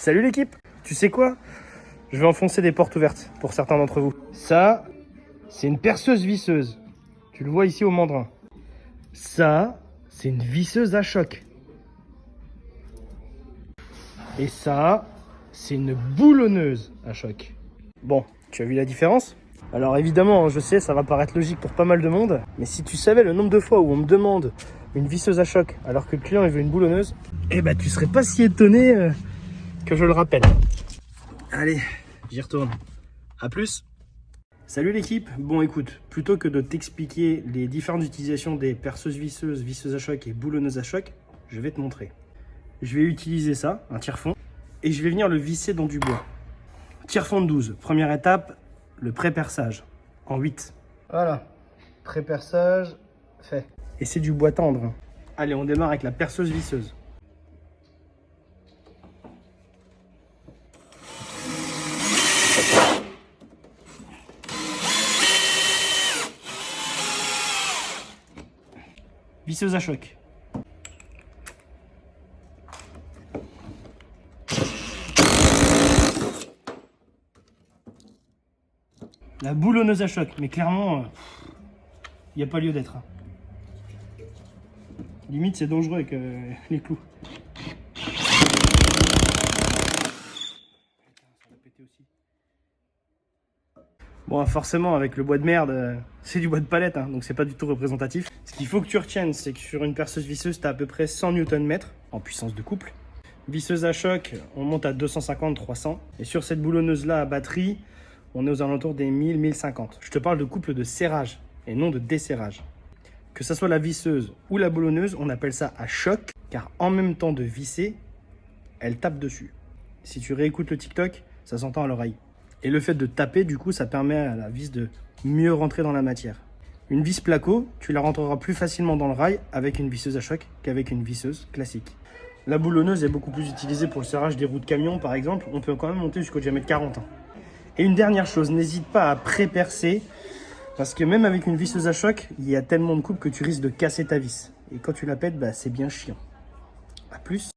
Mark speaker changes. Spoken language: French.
Speaker 1: Salut l'équipe! Tu sais quoi? Je vais enfoncer des portes ouvertes pour certains d'entre vous. Ça, c'est une perceuse visseuse. Tu le vois ici au mandrin. Ça, c'est une visseuse à choc. Et ça, c'est une boulonneuse à choc. Bon, tu as vu la différence? Alors évidemment, je sais, ça va paraître logique pour pas mal de monde, mais si tu savais le nombre de fois où on me demande une visseuse à choc alors que le client il veut une boulonneuse, eh ben tu serais pas si étonné que je le rappelle. Allez, j'y retourne. À plus. Salut l'équipe. Bon écoute, plutôt que de t'expliquer les différentes utilisations des perceuses visseuses, visseuses à choc et boulonneuses à choc, je vais te montrer. Je vais utiliser ça, un tire-fond, et je vais venir le visser dans du bois. Tire-fond de 12. Première étape, le pré-perçage en 8. Voilà, pré-perçage fait. Et c'est du bois tendre. Allez, on démarre avec la perceuse visseuse. Visseuse à choc. La boulonneuse à choc, mais clairement, il n'y a pas lieu d'être. Limite, c'est dangereux avec les clous. Bon, forcément, avec le bois de merde, c'est du bois de palette, hein, donc c'est pas du tout représentatif. Ce qu'il faut que tu retiennes, c'est que sur une perceuse visseuse, tu as à peu près 100 Nm en puissance de couple. Visseuse à choc, on monte à 250-300. Et sur cette boulonneuse-là à batterie, on est aux alentours des 1000-1050. Je te parle de couple de serrage et non de desserrage. Que ce soit la visseuse ou la boulonneuse, on appelle ça à choc, car en même temps de visser, elle tape dessus. Si tu réécoutes le TikTok, ça s'entend à l'oreille. Et le fait de taper, du coup, ça permet à la vis de mieux rentrer dans la matière. Une vis placo, tu la rentreras plus facilement dans le rail avec une visseuse à choc qu'avec une visseuse classique. La boulonneuse est beaucoup plus utilisée pour le serrage des roues de camion, par exemple. On peut quand même monter jusqu'au diamètre 40. Et une dernière chose, n'hésite pas à pré-percer, parce que même avec une visseuse à choc, il y a tellement de coupes que tu risques de casser ta vis. Et quand tu la pètes, bah, c'est bien chiant. A plus.